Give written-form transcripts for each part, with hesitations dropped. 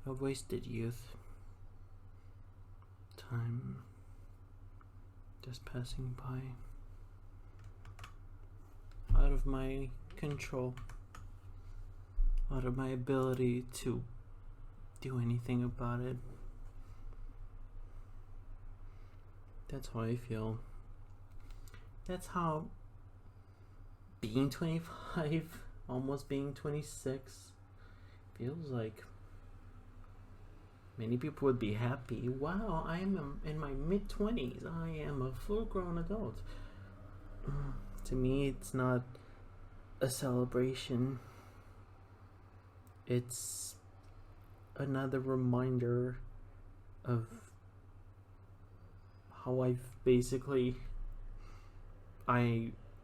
A wasted youth. Time just passing by. Out of my control. Out of my ability to do anything about it. That's how I feel. That's how being 25, almost being 26, feels like. Many people would be happy. Wow, I am in my mid-20s. I am a full-grown adult. To me, it's not a celebration. It's another reminder of how I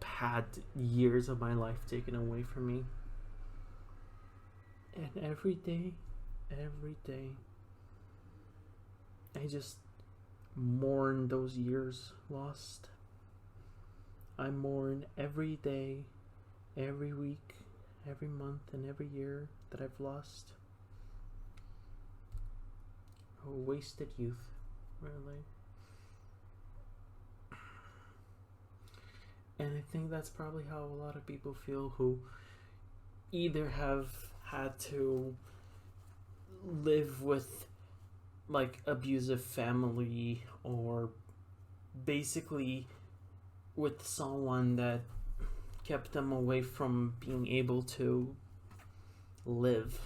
had years of my life taken away from me. And every day, I just mourn those years lost. I mourn every day, every week, every month, and every year that I've lost. A wasted youth, really. And I think that's probably how a lot of people feel who either have had to live with like abusive family, or basically with someone that kept them away from being able to live.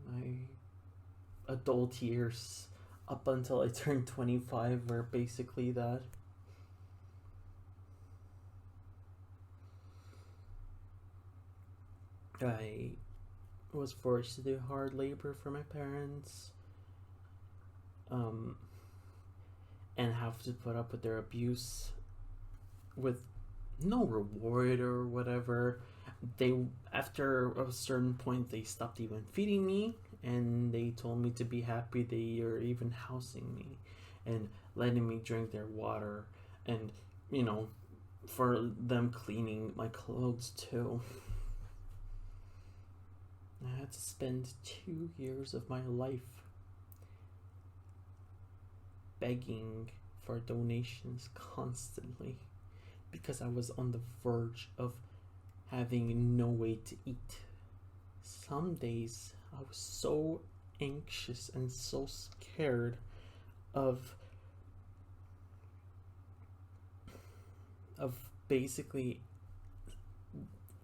My adult years up until I turned 25 were basically that. I was forced to do hard labor for my parents, and have to put up with their abuse with no reward or whatever. They, after a certain point, they stopped even feeding me, and they told me to be happy they are even housing me and letting me drink their water, and for them cleaning my clothes too. I had to spend 2 years of my life begging for donations constantly because I was on the verge of having no way to eat. Some days I was so anxious and so scared of basically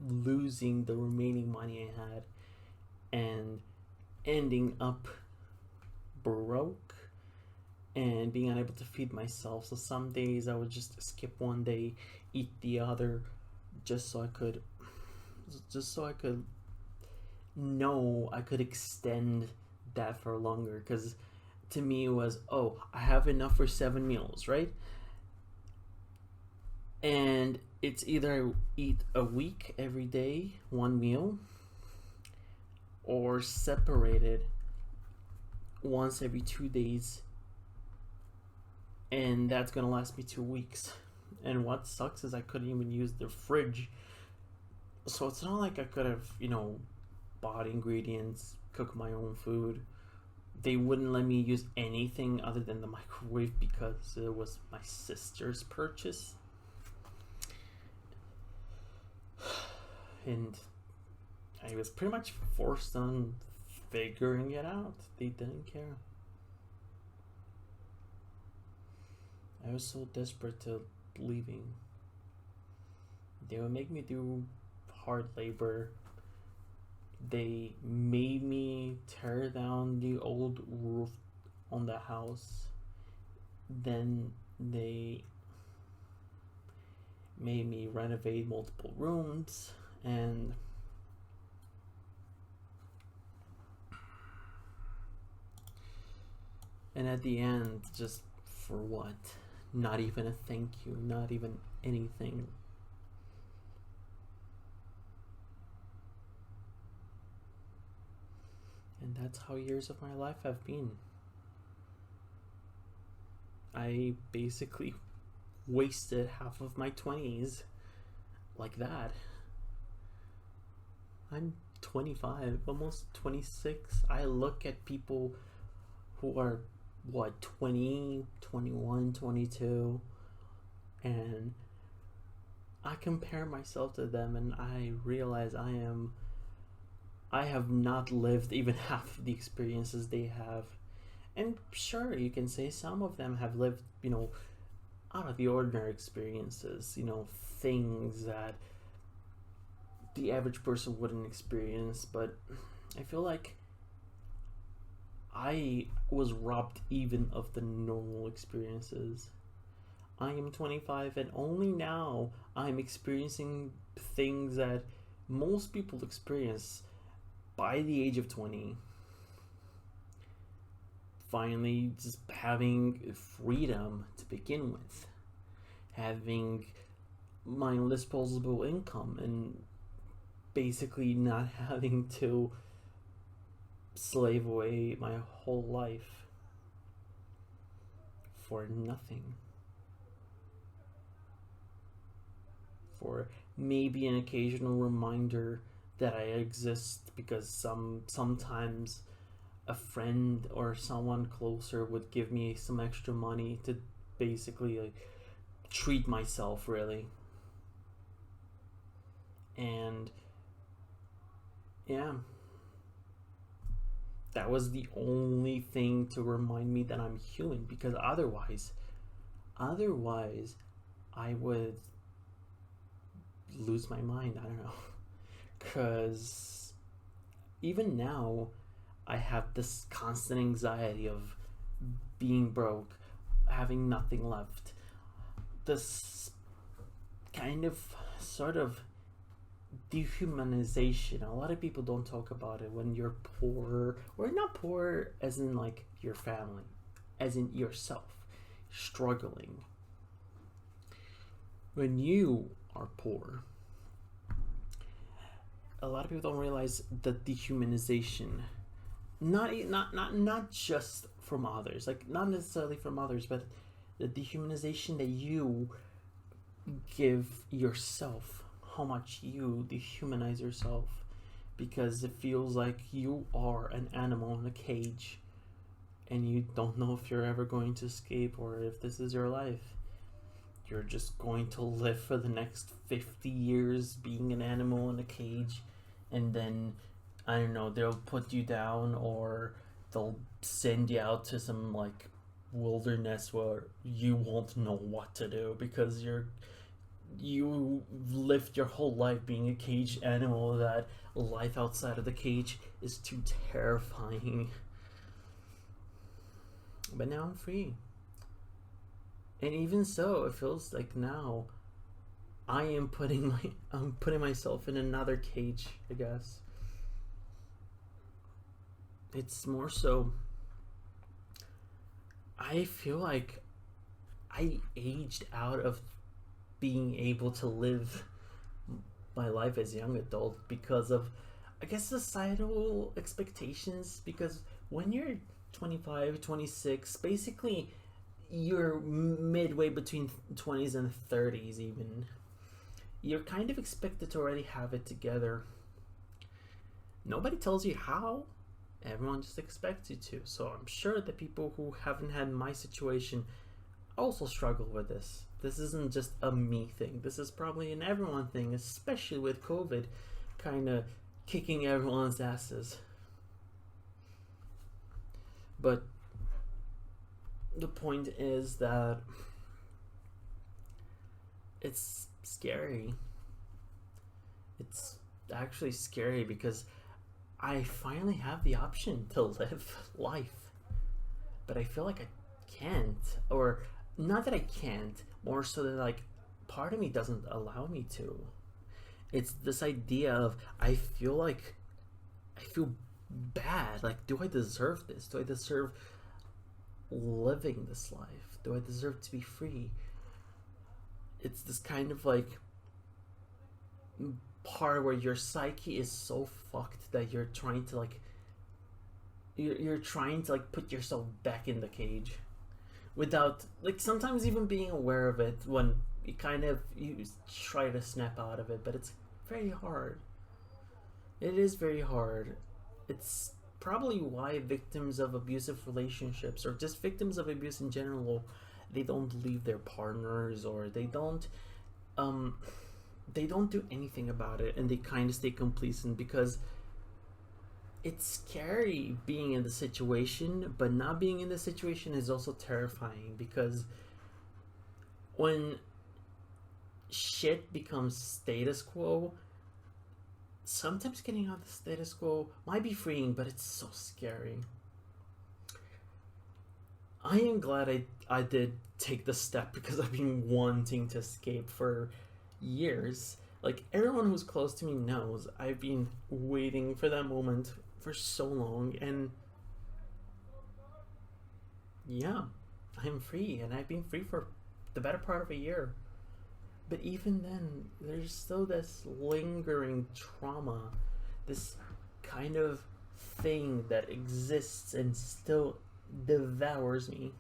losing the remaining money I had and ending up broke and being unable to feed myself. So some days I would just skip one day, eat the other, just so I could know I could extend that for longer. Because to me it was, oh, I have enough for 7 meals, right? And it's either I eat a week every day, 1 meal, or separated once every 2 days, and that's gonna last me 2 weeks. And what sucks is I couldn't even use the fridge, so it's not like I could have bought ingredients, cook my own food. They wouldn't let me use anything other than the microwave because it was my sister's purchase. And I was pretty much forced on figuring it out. They didn't care. I was so desperate to leaving. They would make me do hard labor. They made me tear down the old roof on the house. Then they made me renovate multiple rooms, and at the end, just for what? Not even a thank you, not even anything. And that's how years of my life have been. I basically wasted half of my 20s like that. I'm 25, almost 26. I look at people who are, what, 20, 21, 22, and I compare myself to them and I realize I have not lived even half of the experiences they have. And sure, you can say some of them have lived, out of the ordinary experiences, things that the average person wouldn't experience, but I feel like I was robbed even of the normal experiences. I am 25 and only now I'm experiencing things that most people experience by the age of 20. Finally, just having freedom to begin with, having my disposable income, and basically not having to slave away my whole life for nothing. For maybe an occasional reminder that I exist because sometimes a friend or someone closer would give me some extra money to basically treat myself, really. And yeah, that was the only thing to remind me that I'm human, because otherwise I would lose my mind. I don't know. Because even now, I have this constant anxiety of being broke, having nothing left. This kind of, sort of dehumanization. A lot of people don't talk about it when you're poor, or not poor as in like your family, as in yourself, struggling. When you are poor, a lot of people don't realize the dehumanization, not just from others, like not necessarily from others, but the dehumanization that you give yourself, how much you dehumanize yourself, because it feels like you are an animal in a cage and you don't know if you're ever going to escape or if this is your life. You're just going to live for the next 50 years being an animal in a cage, and then, I don't know, they'll put you down or they'll send you out to some like wilderness where you won't know what to do because you lived your whole life being a caged animal, that life outside of the cage is too terrifying. But now I'm free. And even so, it feels like now I'm putting myself in another cage, I guess. It's more so, I feel like I aged out of being able to live my life as a young adult because of, I guess, societal expectations. Because when you're 25, 26, basically you're midway between 20s and 30s, even, you're kind of expected to already have it together. Nobody tells you how, everyone just expects you to. So I'm sure that people who haven't had my situation also struggle with this. This isn't just a me thing. This is probably an everyone thing, especially with COVID kind of kicking everyone's asses. But the point is that it's scary. It's actually scary because I finally have the option to live life, but I feel like I can't, or not that I can't, more so that like part of me doesn't allow me to. It's this idea of I feel bad. Like, do I deserve this? Do I deserve living this life? Do I deserve to be free? It's this kind of like part where your psyche is so fucked that you're trying to put yourself back in the cage without, like, sometimes even being aware of it, when you try to snap out of it, but it's very hard. It is very hard. It's probably why victims of abusive relationships or just victims of abuse in general, they don't leave their partners, or um they don't do anything about it, and they kind of stay complacent because it's scary being in the situation, but not being in the situation is also terrifying because when shit becomes status quo, sometimes getting out of the status quo might be freeing, but it's so scary. I am glad I did take the step because I've been wanting to escape for years. Like, everyone who's close to me knows I've been waiting for that moment for so long, and yeah, I'm free, and I've been free for the better part of a year. But even then, there's still this lingering trauma, this kind of thing that exists and still devours me.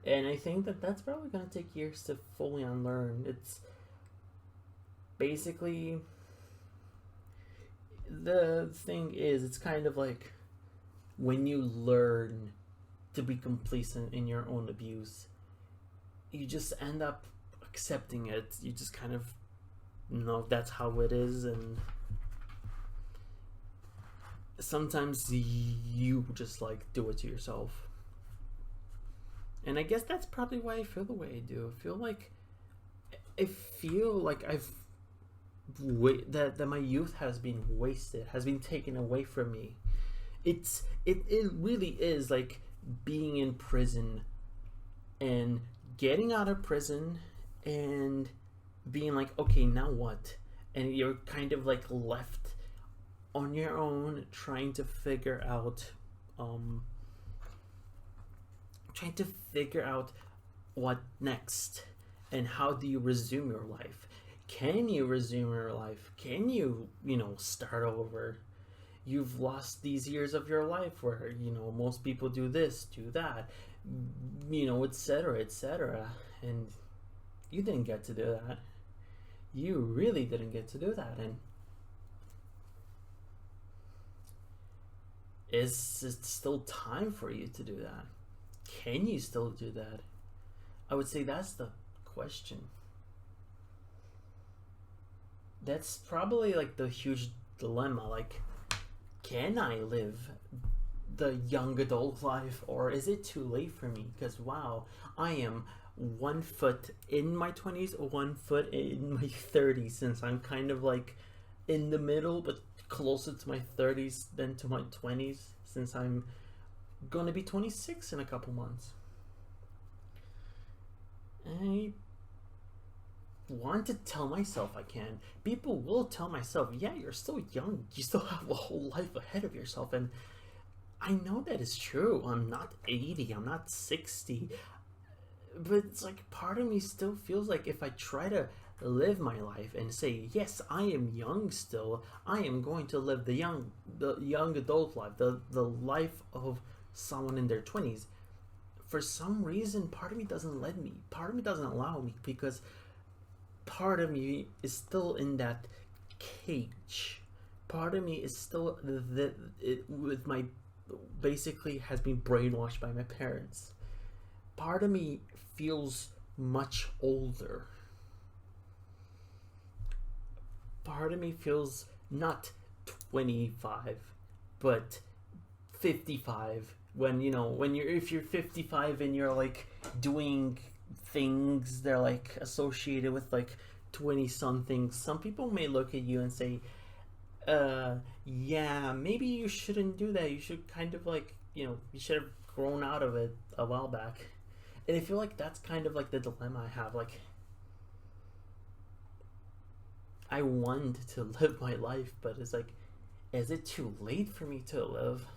And I think that that's probably going to take years to fully unlearn. It's basically, the thing is, it's kind of like when you learn to be complacent in your own abuse, you just end up accepting it. You just kind of know that's how it is, and sometimes you just like do it to yourself. And I guess that's probably why I feel the way I do. I feel like that my youth has been wasted, has been taken away from me. It really is like being in prison and getting out of prison and being like, okay, now what? And you're kind of like left on your own trying to figure out um trying to figure out what next, and how do you resume your life. Can you resume your life? Can you, start over? You've lost these years of your life where, most people do this, do that, etc., etc. And you didn't get to do that. You really didn't get to do that. And is it still time for you to do that? Can you still do that? I would say that's the question. That's probably like the huge dilemma. Like, can I live the young adult life, or is it too late for me? Because wow, I am 1 foot in my 20s, 1 foot in my 30s, since I'm kind of like in the middle, but closer to my 30s than to my 20s, since I'm gonna be 26 in a couple months. I want to tell myself I can. People will tell myself, yeah, you're still young. You still have a whole life ahead of yourself. And I know that is true. I'm not 80, I'm not 60. But it's like part of me still feels like if I try to live my life and say, yes, I am young still, I am going to live the young adult life, the life of someone in their 20s. For some reason, part of me doesn't let me. Part of me doesn't allow me because part of me is still in that cage. Part of me is still with my basically has been brainwashed by my parents. Part of me feels much older. Part of me feels not 25, but 55. When you're if you're 55 and you're like doing things they're like associated with like 20 something, some people may look at you and say, yeah, maybe you shouldn't do that. You should kind of like, you should have grown out of it a while back. And I feel like that's kind of like the dilemma I have. Like, I want to live my life, but it's like, is it too late for me to live?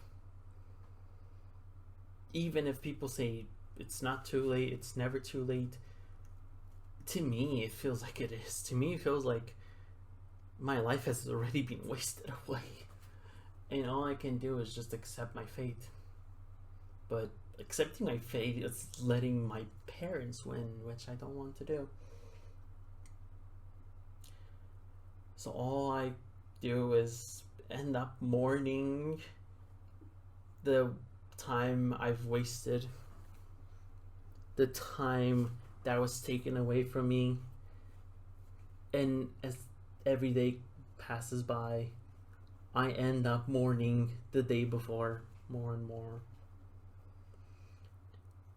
Even if people say it's not too late, it's never too late, to me it feels like it is. To me it feels like my life has already been wasted away, and all I can do is just accept my fate. But accepting my fate is letting my parents win, which I don't want to do. So all I do is end up mourning the time I've wasted, the time that was taken away from me. And as every day passes by, I end up mourning the day before more and more.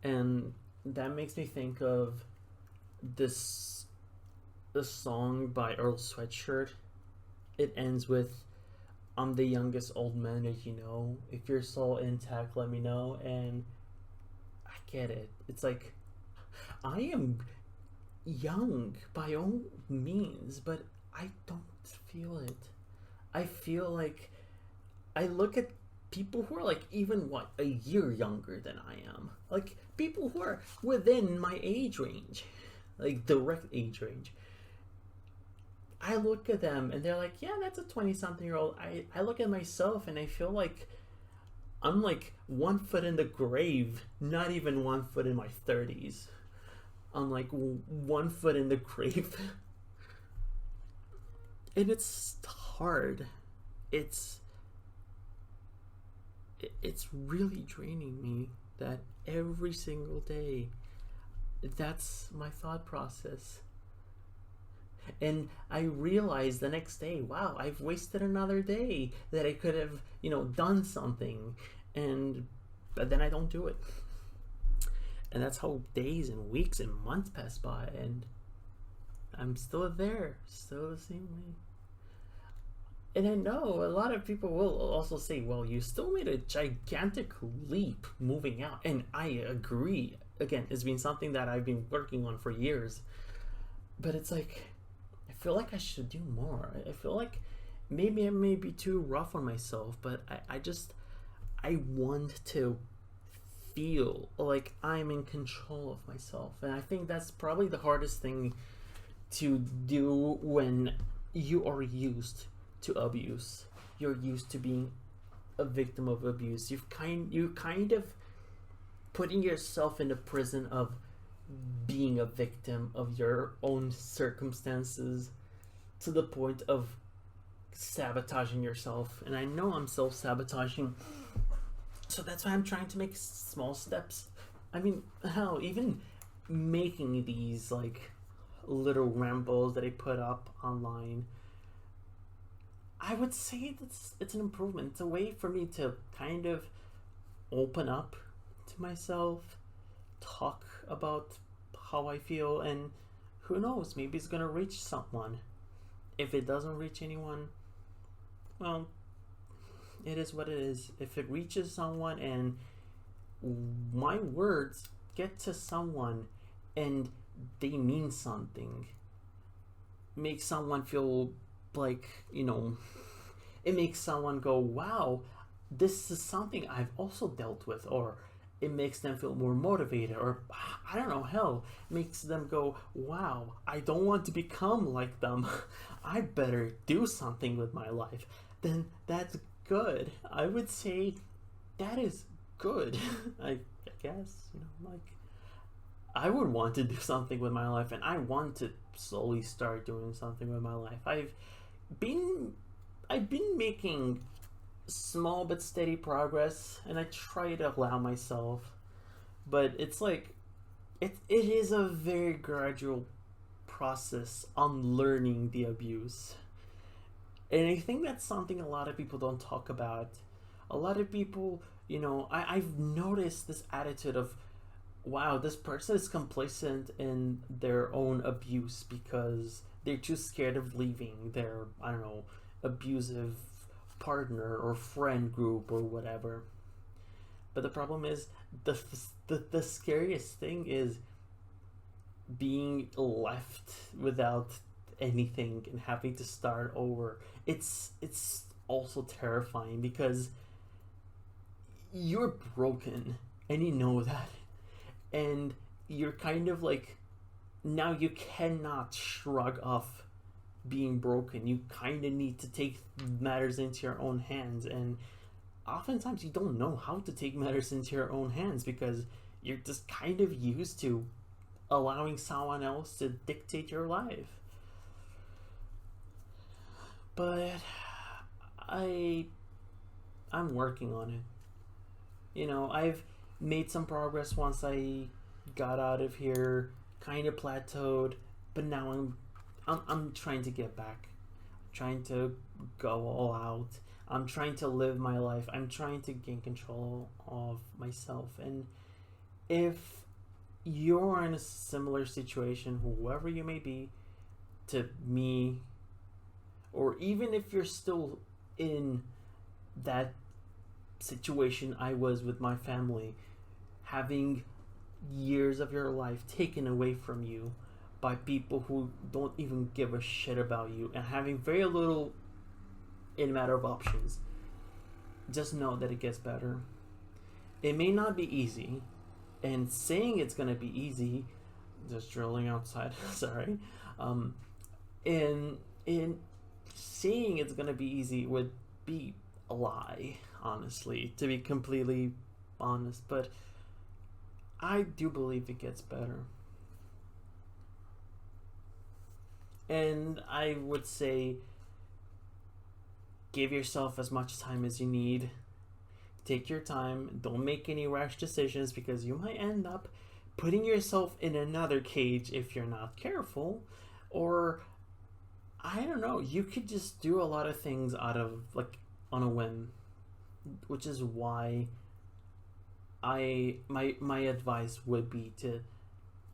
And that makes me think of this song by Earl Sweatshirt. It ends with, "I'm the youngest old man that you know. If you're still intact, let me know." And I get it. It's like, I am young by all means, but I don't feel it. I feel like I look at people who are like even what, a year younger than I am. Like people who are within my age range, like direct age range. I look at them and they're like, yeah, that's a 20-something-year-old. I look at myself and I feel like I'm like 1 foot in the grave, not even 1 foot in my 30s. I'm like 1 foot in the grave. And it's hard. It's really draining me that every single day that's my thought process. And I realized the next day, wow, I've wasted another day that I could have, done something. But then I don't do it. And that's how days and weeks and months pass by, and I'm still there, still the same way. And I know a lot of people will also say, well, you still made a gigantic leap moving out. And I agree. Again, it's been something that I've been working on for years. But it's like, I feel like I should do more. I feel like maybe I may be too rough on myself, but I want to feel like I'm in control of myself. And I think that's probably the hardest thing to do when you are used to abuse. You're used to being a victim of abuse. You kind of putting yourself in the prison of being a victim of your own circumstances to the point of sabotaging yourself. And I know I'm self-sabotaging, so that's why I'm trying to make small steps. I mean, hell, even making these like little rambles that I put up online, I would say it's an improvement. It's a way for me to kind of open up to myself, talk about how I feel, and who knows, maybe it's gonna reach someone. If it doesn't reach anyone, well, it is what it is. If it reaches someone and my words get to someone and they mean something, make someone feel like, it makes someone go, wow, this is something I've also dealt with, or it makes them feel more motivated, or I don't know, hell, makes them go, wow, I don't want to become like them. I better do something with my life. Then that's good. I would say that is good. I guess, like, I would want to do something with my life, and I want to slowly start doing something with my life. I've been making small but steady progress, and I try to allow myself, but it's like it is a very gradual process unlearning the abuse. And I think that's something a lot of people don't talk about. A lot of people, I've noticed this attitude of, wow, this person is complacent in their own abuse because they're too scared of leaving their, I don't know, abusive partner or friend group or whatever. But the problem is, the scariest thing is being left without anything and having to start over. It's also terrifying because you're broken and you know that, and you're kind of like, now you cannot shrug off being broken. You kind of need to take matters into your own hands, and oftentimes you don't know how to take matters into your own hands because you're just kind of used to allowing someone else to dictate your life. But I I'm working on it. I've made some progress once I got out of here, kind of plateaued, but now I'm trying to get back, trying to go all out. I'm trying to live my life. I'm trying to gain control of myself. And if you're in a similar situation, whoever you may be, to me, or even if you're still in that situation I was with my family, having years of your life taken away from you by people who don't even give a shit about you, and having very little in a matter of options, just know that it gets better. It may not be easy, and saying it's gonna be easy, just drilling outside, sorry, in saying it's gonna be easy would be a lie, honestly, to be completely honest. But I do believe it gets better. And I would say give yourself as much time as you need. Take your time. Don't make any rash decisions, because you might end up putting yourself in another cage if you're not careful. Or, I don't know, you could just do a lot of things out of, like, on a whim. Which is why my advice would be to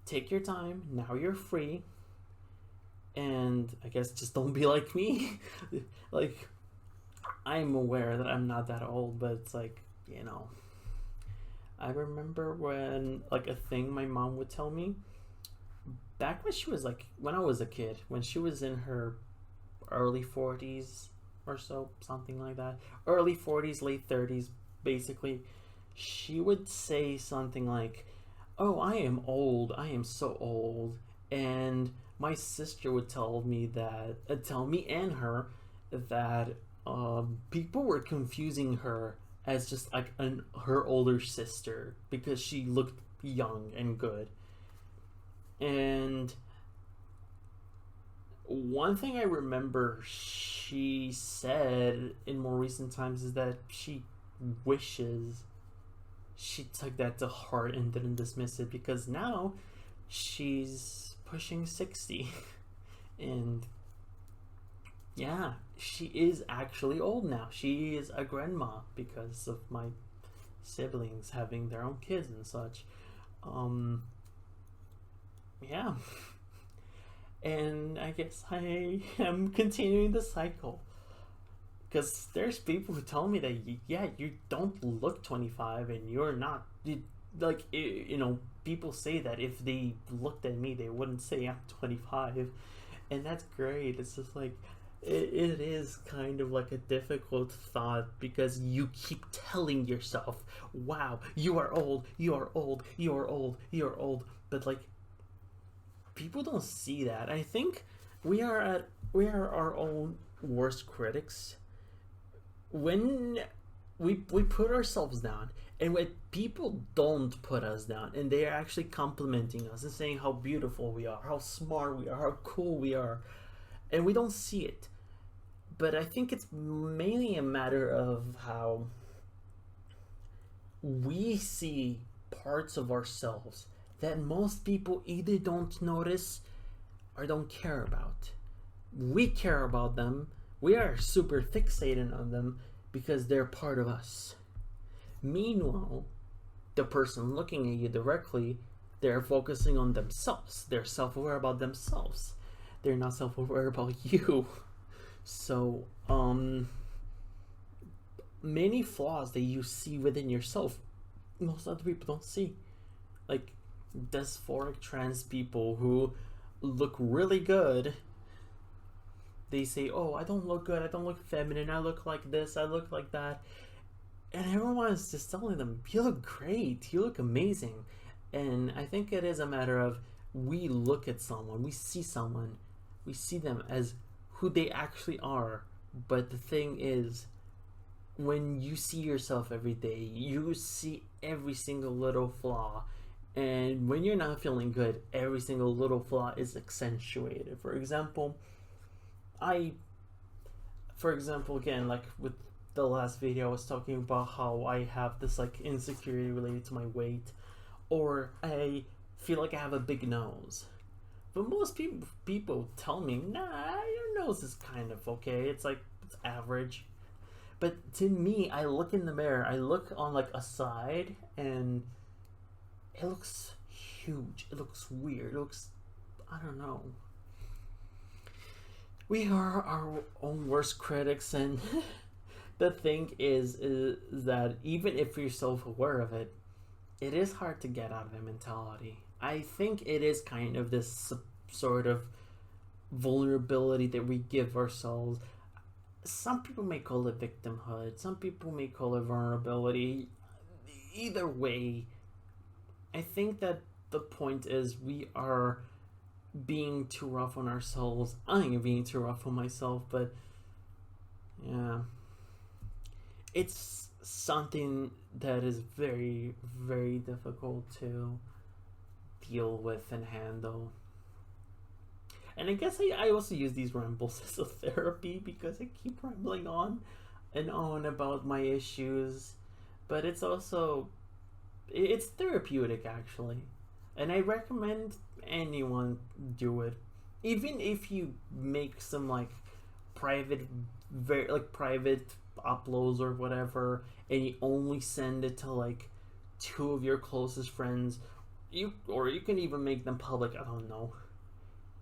take your time. Now you're free. And I guess just don't be like me. Like, I'm aware that I'm not that old, but it's like, I remember when, like, a thing my mom would tell me back when she was, like, when I was a kid, when she was in her early 40s or so, something like that, early 40s, late 30s, basically, she would say something like, oh, I am old, I am so old. And my sister would tell me and her that people were confusing her as just like her older sister, because she looked young and good. And one thing I remember she said in more recent times is that she wishes she took that to heart and didn't dismiss it, because now she's pushing 60. And yeah, she is actually old now. She is a grandma because of my siblings having their own kids and such. Yeah. And I guess I am continuing the cycle. Because there's people who tell me that, yeah, you don't look 25 and you're not. People say that if they looked at me, they wouldn't say I'm 25. And that's great. It's just like, it is kind of like a difficult thought, because you keep telling yourself, wow, you are old, you are old, you are old, you are old. But, like, people don't see that. I think we are our own worst critics when we put ourselves down, and when people don't put us down and they are actually complimenting us and saying how beautiful we are, how smart we are, how cool we are, and we don't see it. But I think it's mainly a matter of how we see parts of ourselves that most people either don't notice or don't care about. We care about them. We are super fixated on them because they're part of us. Meanwhile, the person looking at you directly, they're focusing on themselves. They're self-aware about themselves. They're not self-aware about you. So, many flaws that you see within yourself, most other people don't see. Like, dysphoric trans people who look really good, they say, oh, I don't look good, I don't look feminine, I look like this, I look like that. And everyone is just telling them, you look great, you look amazing. And I think it is a matter of, we look at someone, we see them as who they actually are. But the thing is, when you see yourself every day, you see every single little flaw. And when you're not feeling good, every single little flaw is accentuated. For example, I for example, again, like with the last video, I was talking about how I have this like insecurity related to my weight, or I feel like I have a big nose. But most people tell me, nah, your nose is kind of okay. It's like it's average. But to me, I look in the mirror, I look on like a side, and it looks huge. It looks weird. It looks, I don't know. We are our own worst critics, and the thing is that even if you're self-aware of it, it is hard to get out of that mentality. I think it is kind of this sort of vulnerability that we give ourselves. Some people may call it victimhood, some people may call it vulnerability. Either way, I think that the point is we are being too rough on ourselves. I am being too rough on myself, but yeah. It's something that is very, very difficult to deal with and handle. And I guess I also use these rambles as a therapy because I keep rambling on and on about my issues. But it's also, it's therapeutic actually. And I recommend anyone do it. Even if you make some like private, very like private uploads or whatever, and you only send it to like two of your closest friends, you can even make them public. I don't know.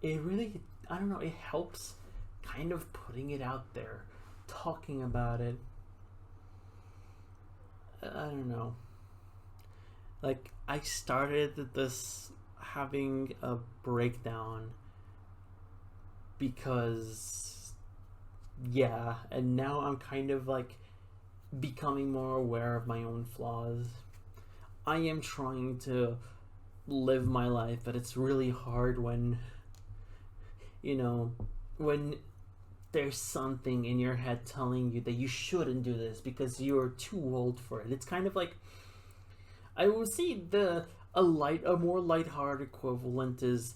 It really, I don't know. It helps, kind of putting it out there, talking about it. I don't know. Like I started this having a breakdown because yeah, and now I'm kind of like becoming more aware of my own flaws. I am trying to live my life, but it's really hard when, you know, when there's something in your head telling you that you shouldn't do this because you're too old for it. It's kind of like, I would say a more lighthearted equivalent is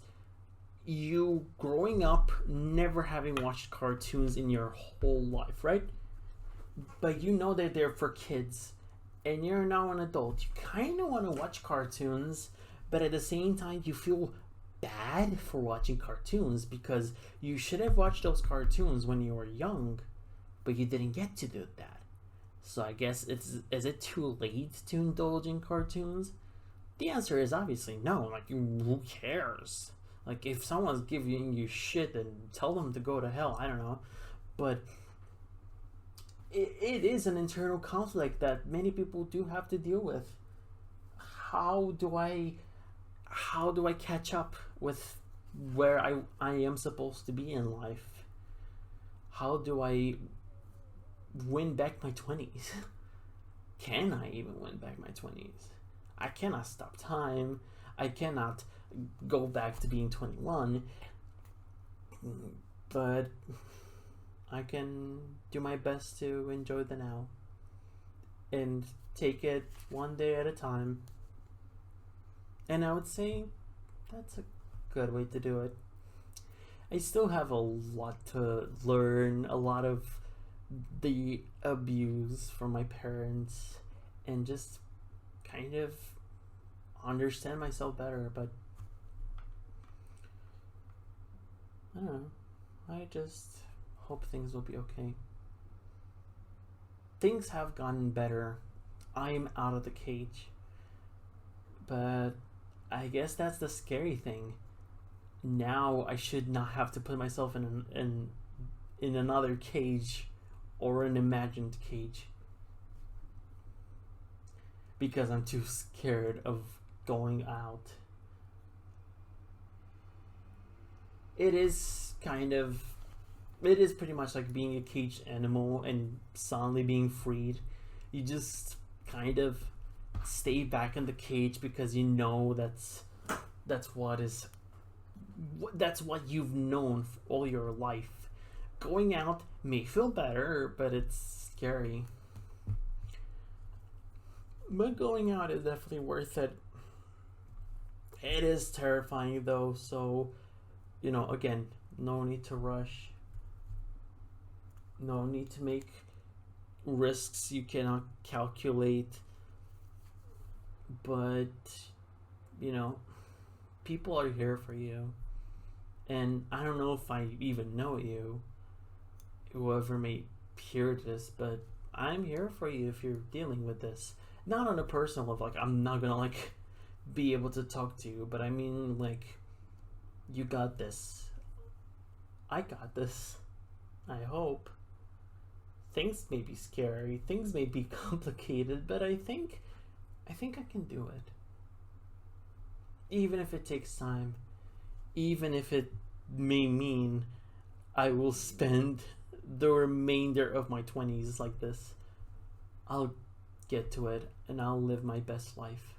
you growing up never having watched cartoons in your whole life, right? But you know that they're for kids, and you're now an adult. You kind of want to watch cartoons, but at the same time, you feel bad for watching cartoons because you should have watched those cartoons when you were young, but you didn't get to do that. So I guess is it too late to indulge in cartoons? The answer is obviously no. Like, who cares? Like, if someone's giving you shit, then tell them to go to hell. I don't know. But it is an internal conflict that many people do have to deal with. How do I catch up with where I am supposed to be in life? How do I win back my 20s? Can I even win back my 20s? I cannot stop time. I cannot go back to being 21. But I can do my best to enjoy the now and take it one day at a time. And I would say that's a good way to do it. I still have a lot to learn, a lot of the abuse from my parents, and just kind of understand myself better. But I don't know. I just hope things will be okay. Things have gotten better. I'm out of the cage. But I guess that's the scary thing. Now I should not have to put myself in another cage or an imagined cage because I'm too scared of going out. It is pretty much like being a caged animal and suddenly being freed. You just kind of stay back in the cage because you know that's what you've known for all your life. Going out may feel better, but it's scary. But going out is definitely worth it. It is terrifying though, so again, no need to rush. No need to make risks you cannot calculate. But, you know, people are here for you. And I don't know if I even know you, whoever may hear this, but I'm here for you if you're dealing with this. Not on a personal level, like, I'm not gonna, like, be able to talk to you, but I mean, like, you got this. I got this. I hope. Things may be scary, things may be complicated, but I think I can do it. Even if it takes time, even if it may mean I will spend the remainder of my 20s like this, I'll get to it and I'll live my best life.